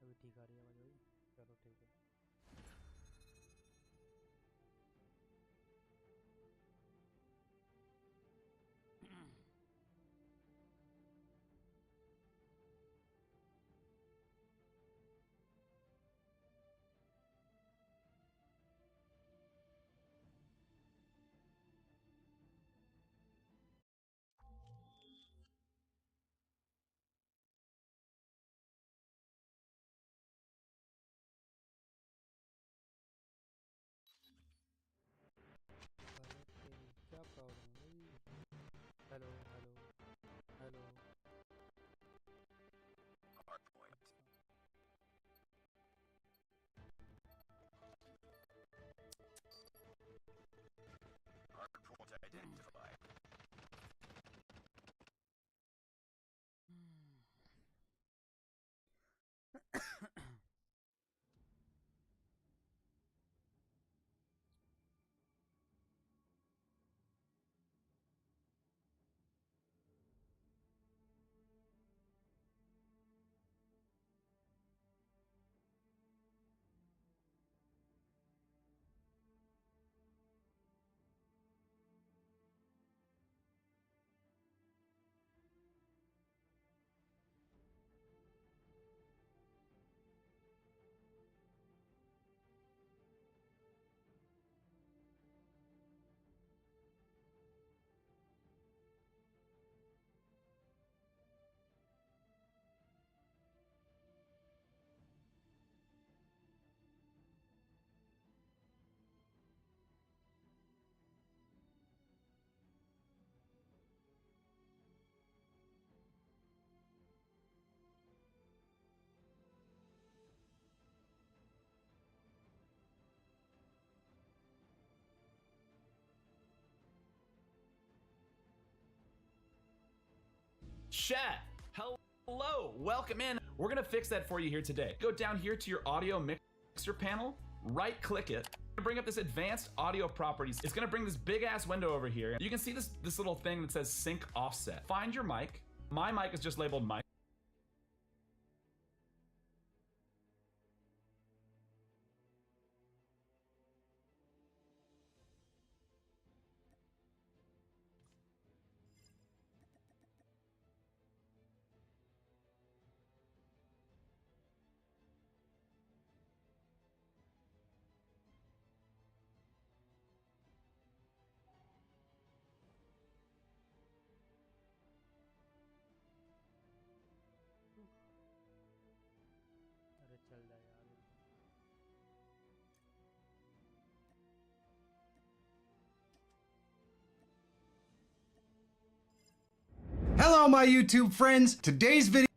अभी ठीक आ रही है आवाज़ भाई? चलो ठीक है। अरे तेरी क्या प्रॉब्लम है भाई? Hello hello hello. Chat, hello, welcome in. We're gonna fix that for you here today. Go down here to your audio mixer panel, right click it, bring up this advanced audio properties. It's gonna bring this big ass window over here. You can see this little thing that says sync offset. Find your mic. My mic is just labeled mic. अरे चल जा यार। Hello, my YouTube friends. Today's video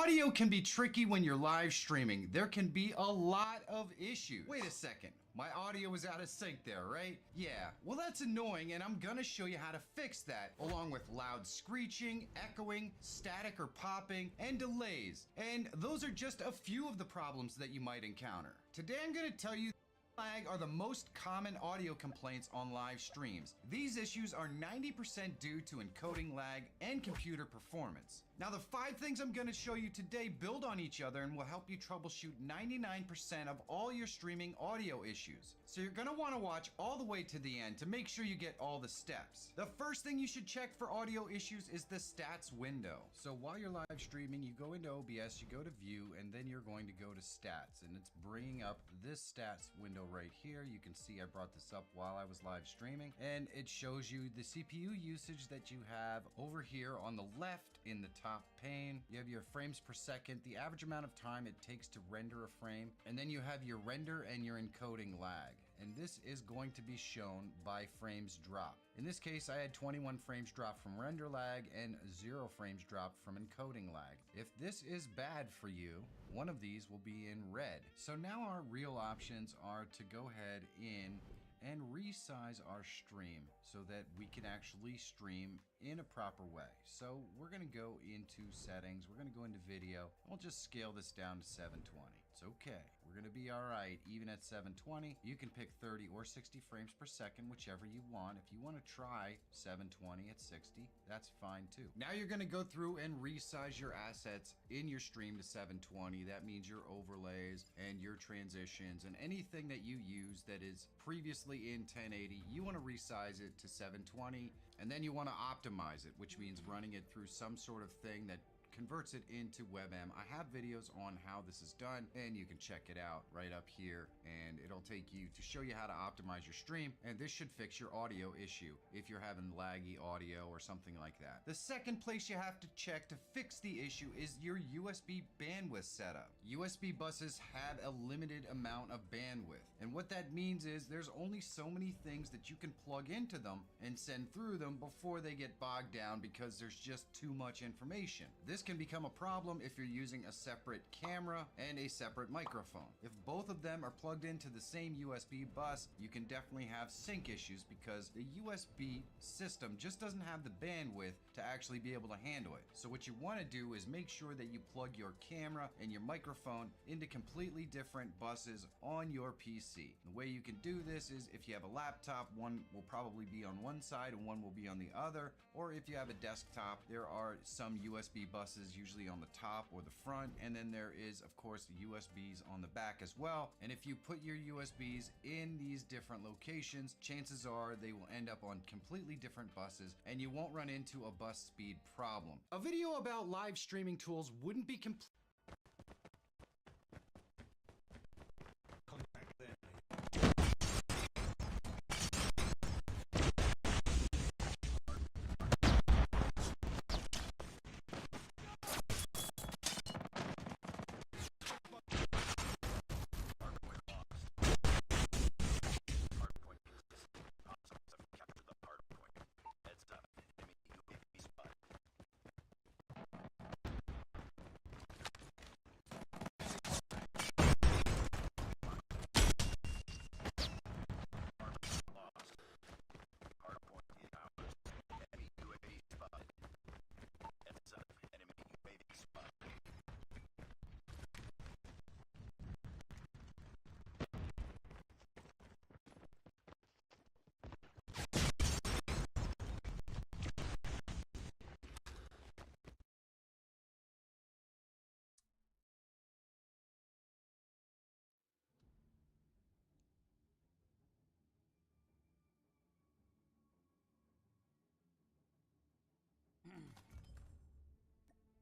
Audio can be tricky when you're live streaming. There can be a lot of issues. Wait a second. My audio is out of sync there, right? Yeah, well that's annoying, and I'm gonna show you how to fix that, along with loud screeching, echoing, static or popping, and delays. And those are just a few of the problems that you might encounter. Today I'm gonna tell you lag are the most common audio complaints on live streams. These issues are 90% due to encoding lag and computer performance. Now the 5 things I'm going to show you today build on each other and will help you troubleshoot 99% of all your streaming audio issues. So you're going to want to watch all the way to the end to make sure you get all the steps. The first thing you should check for audio issues is the stats window. So while you're live streaming, you go into OBS, you go to view, and then you're going to go to stats, and it's bringing up this stats window right here. You can see I brought this up while I was live streaming, and it shows you the CPU usage that you have over here on the left in the top pane. You have your frames per second, the average amount of time it takes to render a frame, and then you have your render and your encoding lag. And this is going to be shown by frames drop. In this case, I had 21 frames drop from render lag and 0 frames drop from encoding lag. If this is bad for you, one of these will be in red. So now our real options are to go ahead in and resize our stream so that we can actually stream in a proper way. So we're gonna go into settings, we're gonna go into video, and we'll just scale this down to 720. It's okay. We're gonna be all right even at 720. You can pick 30 or 60 frames per second, whichever you want. If you want to try 720 at 60, that's fine too. Now you're gonna go through and resize your assets in your stream to 720. That means your overlays and your transitions and anything that you use that is previously in 1080, you want to resize it to 720, and then you want to optimize it, which means running it through some sort of thing that converts it into WebM. I have videos on how this is done, and you can check it out right up here, and it'll take you to show you how to optimize your stream, and this should fix your audio issue if you're having laggy audio or something like that. The second place you have to check to fix the issue is your USB bandwidth setup. USB buses have a limited amount of bandwidth, and what that means is there's only so many things that you can plug into them and send through them before they get bogged down because there's just too much information. This can become a problem if you're using a separate camera and a separate microphone. If both of them are plugged into the same USB bus, you can definitely have sync issues because the USB system just doesn't have the bandwidth to actually be able to handle it. So what you want to do is make sure that you plug your camera and your microphone into completely different buses on your PC. The way you can do this is if you have a laptop, one will probably be on one side and one will be on the other, or if you have a desktop, there are some USB buses usually on the top or the front, and then there is of course the USBs on the back as well. And if you put your USBs in these different locations, chances are they will end up on completely different buses and you won't run into a bus speed problem. A video about live streaming tools wouldn't be complete.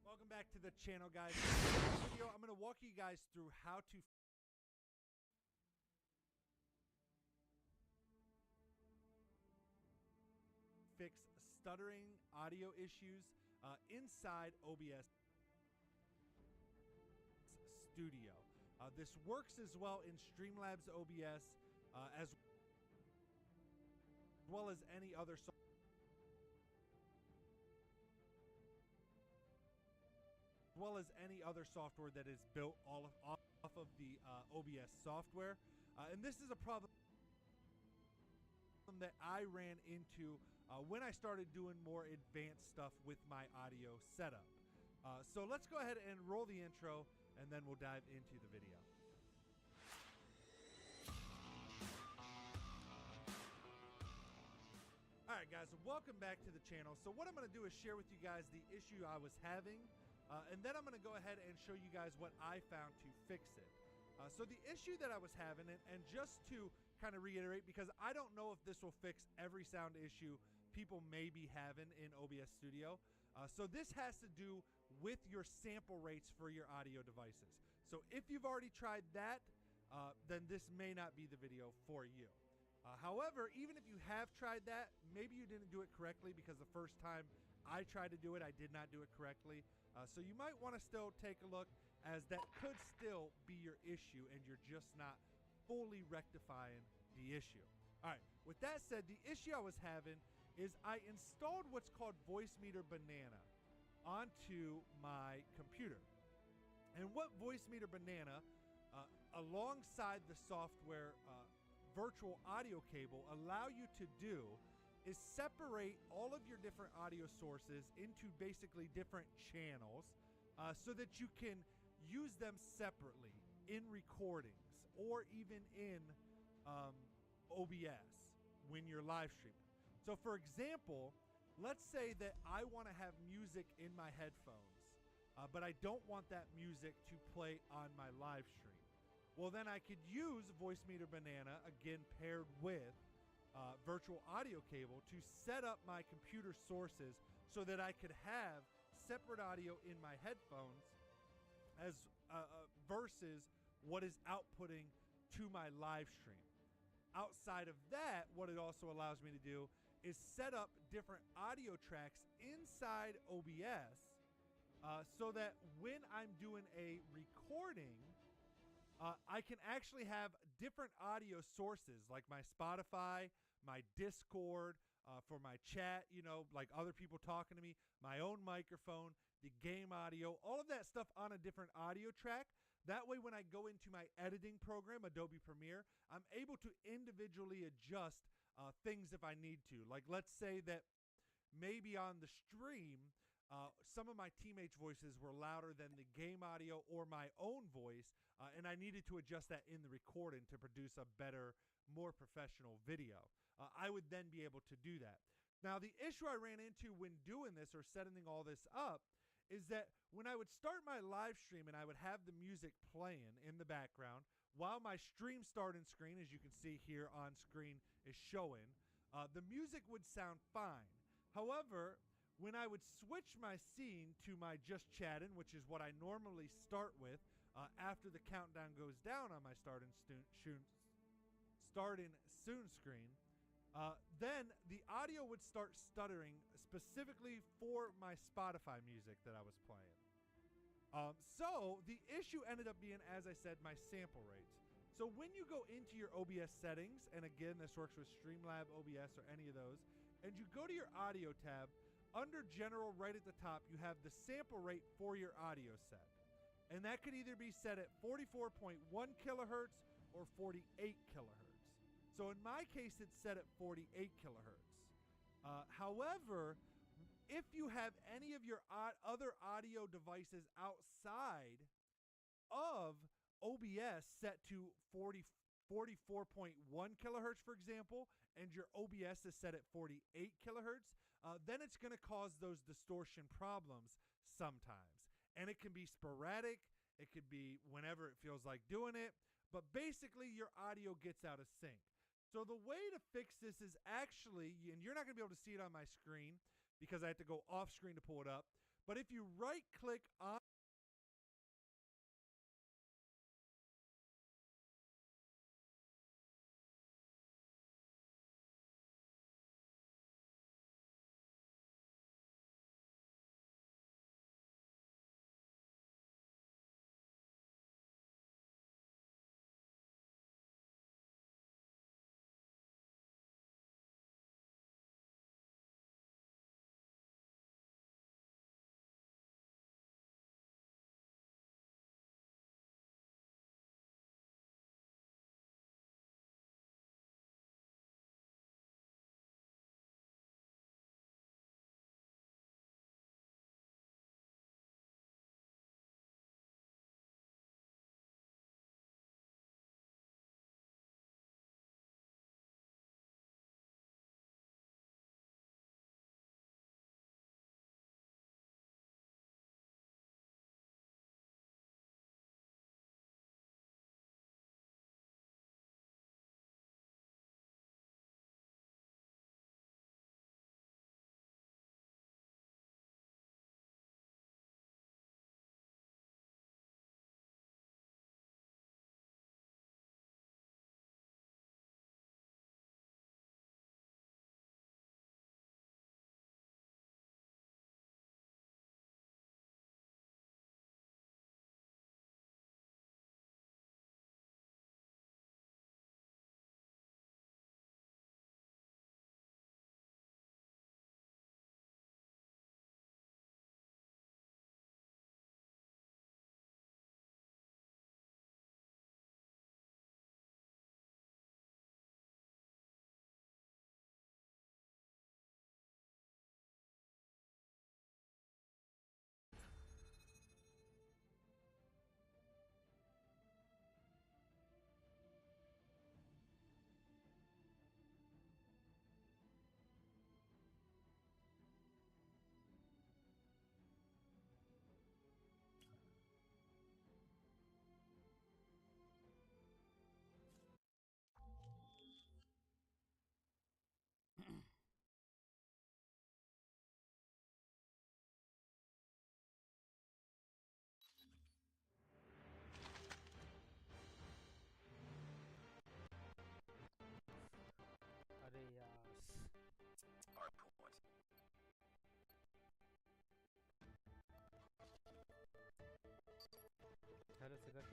Welcome back to the channel, guys. In this video, I'm going to walk you guys through how to fix stuttering audio issues inside OBS Studio. This works as well in Streamlabs OBS as well as any other software. well as any other software that is built off of the OBS software. And this is a problem that I ran into when I started doing more advanced stuff with my audio setup. So let's go ahead and roll the intro, and then we'll dive into the video. Alright guys, so welcome back to the channel. So what I'm going to do is share with you guys the issue I was having, and then I'm going to go ahead and show you guys what I found to fix it. So the issue that I was having, and just to kind of reiterate, because I don't know if this will fix every sound issue people may be having in OBS Studio. So this has to do with your sample rates for your audio devices. So if you've already tried that, then this may not be the video for you. However, even if you have tried that, maybe you didn't do it correctly, because the first time I tried to do it, I did not do it correctly. So you might want to still take a look, as that could still be your issue and you're just not fully rectifying the issue. All right, with that said, the issue I was having is I installed what's called Voicemeeter Banana onto my computer. And what Voicemeeter Banana, alongside the software virtual audio cable, allow you to do is separate all of your different audio sources into basically different channels, so that you can use them separately in recordings or even in OBS when you're live streaming. So for example, let's say that I want to have music in my headphones, but I don't want that music to play on my live stream. Well, then I could use Voicemeeter Banana, again paired with virtual audio cable, to set up my computer sources so that I could have separate audio in my headphones as versus what is outputting to my live stream. Outside of that, what it also allows me to do is set up different audio tracks inside OBS, so that when I'm doing a recording, I can actually have different audio sources, like my Spotify, my Discord, for my chat, you know, like other people talking to me, my own microphone, the game audio, all of that stuff on a different audio track. That way, when I go into my editing program, Adobe Premiere, I'm able to individually adjust things if I need to. Like, let's say that maybe on the stream, some of my teammates' voices were louder than the game audio or my own voice, and I needed to adjust that in the recording to produce a better, more professional video. I would then be able to do that. Now, the issue I ran into when doing this or setting all this up is that when I would start my live stream and I would have the music playing in the background while my stream starting screen, as you can see here on screen, is showing, the music would sound fine. However, when I would switch my scene to my just chatting, which is what I normally start with after the countdown goes down on my starting soon screen, then the audio would start stuttering, specifically for my Spotify music that I was playing. So the issue ended up being, as I said, my sample rates. So when you go into your OBS settings, and again, this works with Streamlab, OBS, or any of those, and you go to your audio tab, under General, right at the top, you have the sample rate for your audio set. And that could either be set at 44.1 kilohertz or 48 kilohertz. So in my case, it's set at 48 kilohertz. However, if you have any of your other audio devices outside of OBS set to 44.1 kilohertz, for example, and your OBS is set at 48 kilohertz, then it's going to cause those distortion problems sometimes. And it can be sporadic. It could be whenever it feels like doing it. But basically, your audio gets out of sync. So the way to fix this is actually, and you're not going to be able to see it on my screen because I have to go off screen to pull it up, but if you right-click on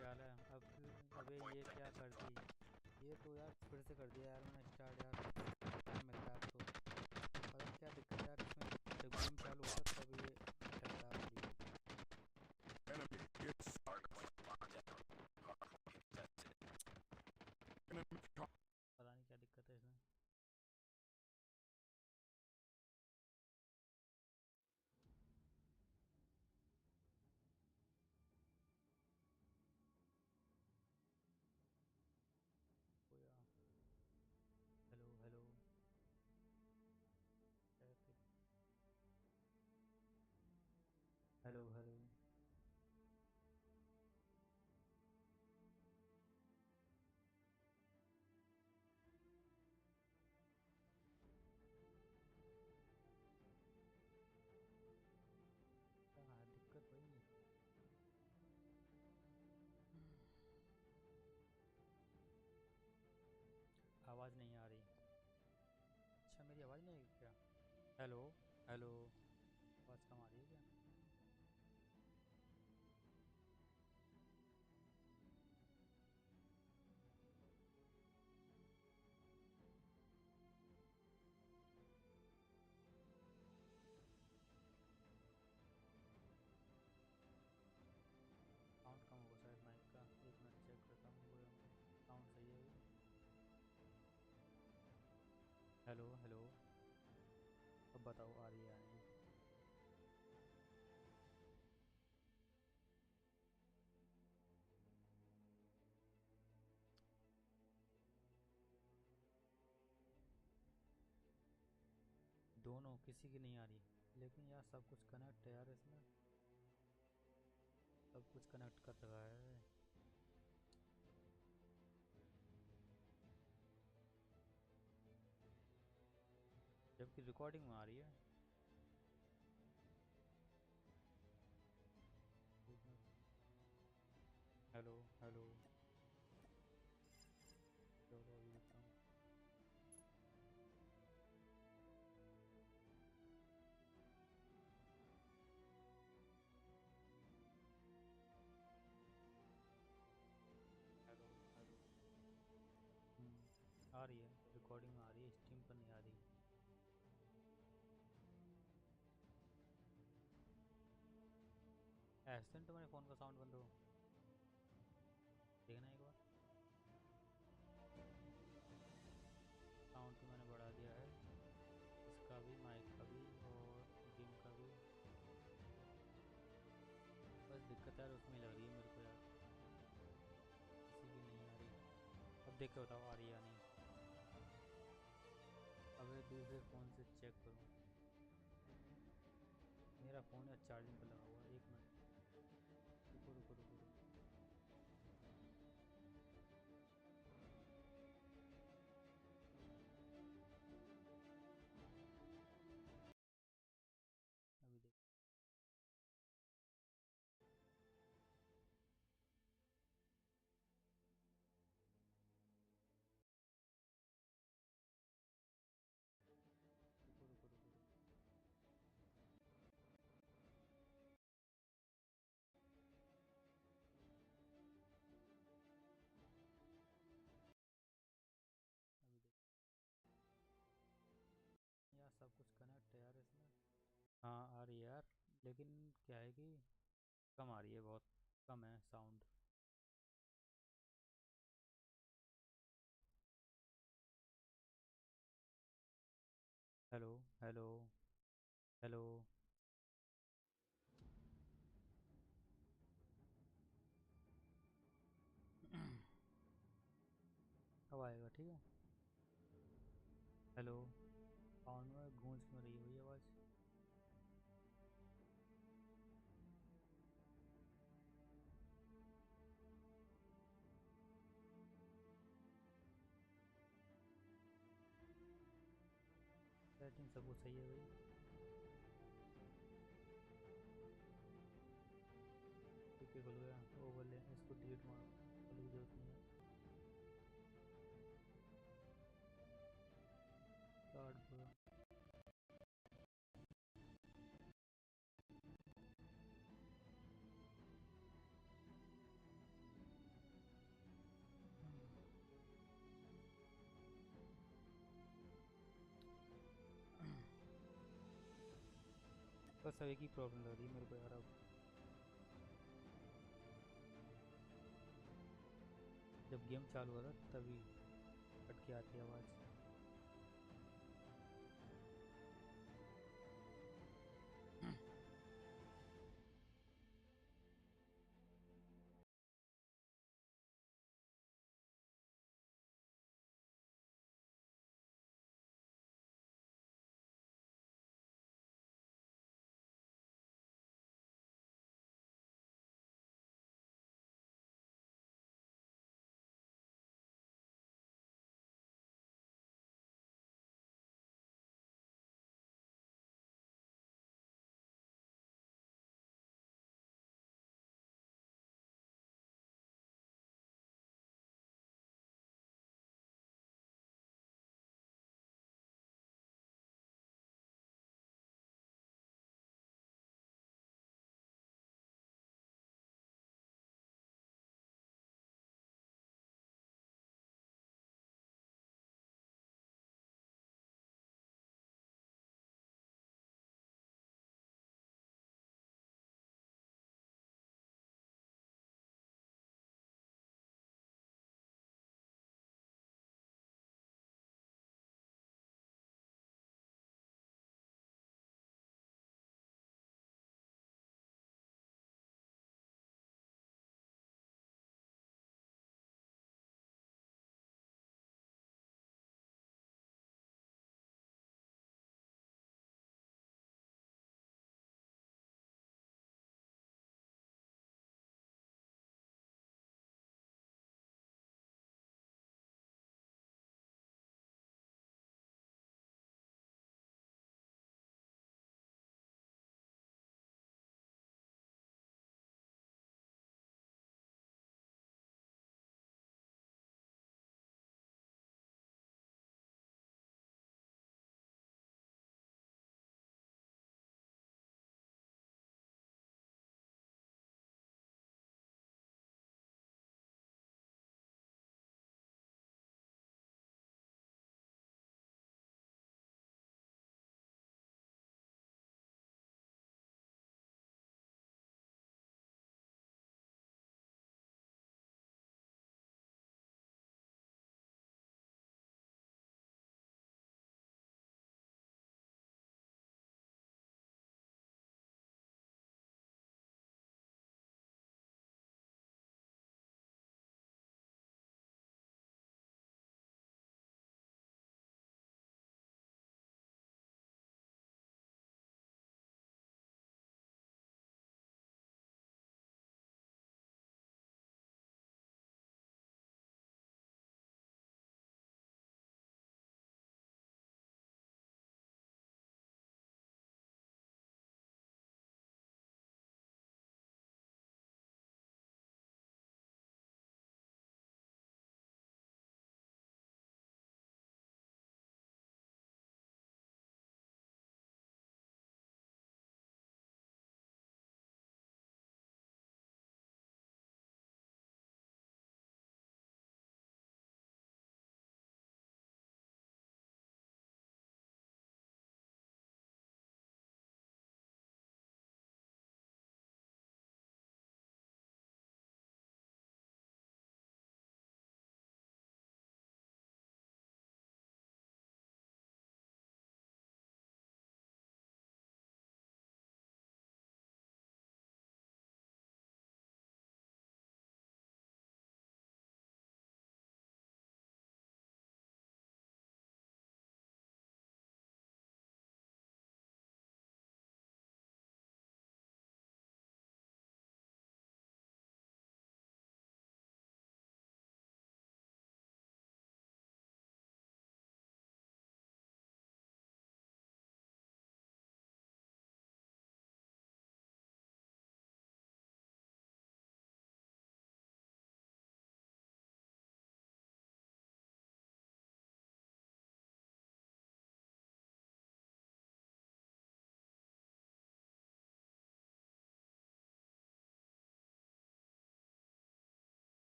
क्या हाल है? अब अबे ये क्या कर दी? ये तो यार फिर से कर दिया यार मैंने स्टार्ट यार। टाइम मिलता है अब तो। पता नहीं क्या दिक्कत है यार इसमें। जब गेम चालू होता है तब ये अटकता है बड़ी। पता नहीं क्या दिक्कत है इसमें। ओ यार, हेलो हेलो। Hello hello. क्या है दिक्कत वही? आवाज़ नहीं आ रही। अच्छा मेरी आवाज़ नहीं आई क्या? Hello hello. आवाज़ कम आ रही है क्या? साउंड कम होगा शायद माइक का। एक मिनट चेक करता हूँ। साउंड सही है अभी? Hello hello. अब बताओ आ रही है या नहीं? दोनों किसी की नहीं आ रही। लेकिन यार सब कुछ कनेक्ट है यार इसमें। सब कुछ कनेक्ट कर रहा है। जबकि रिकॉर्डिंग में आ रही है। एक मिनट। Hello hello. चलो अभी देखता हूँ। Hello hello. आ रही है। रिकॉर्डिंग में आ रही है, स्ट्रीम पर नहीं आ रही। ऐसे तो मेरे फ़ोन का साउंड बंद हो। देखना एक बार। साउंड तो मैंने बढ़ा दिया है। इसका भी, माइक का भी और गेम का भी। बस दिक्कत यार उसमें लग रही है मेरे को यार। किसी की नहीं आ रही। अब देख के बताओ आ रही है या नहीं। अबे दूसरे फ़ोन से चेक करूँ। मेरा फ़ोन है चार्जिंग पर लगा हुआ है। एक मिनट। रुको रुको रुको रुको। अभी देख। रुको रुको रुको रुको। अभी देख। यार सब कुछ कनेक्ट है यार इसमें। हाँ आ रही है यार। लेकिन क्या है कि कम आ रही है, बहुत कम है साउंड। Hello hello hello. अब आएगा ठीक है। हेलो। साउंड में गूंज क्यों रही है वही आवाज़? सेटिंग सब कुछ सही है भाई। ठीक है खुल गया। ओवरले इसको डिलीट मारो। खोलने की जरूरत नहीं है। स्टार्ट पूरा। सब एक ही प्रॉब्लम लग रही है मेरे को यार। अब जब गेम चालू हुआ था तभी कट के आती है आवाज़।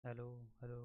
हेलो हेलो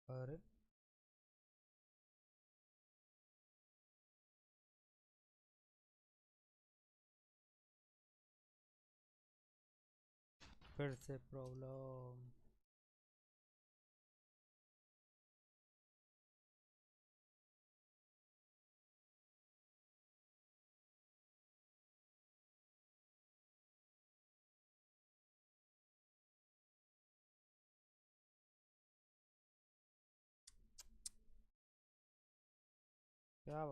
अरे फिर से प्रॉब्लम। क्या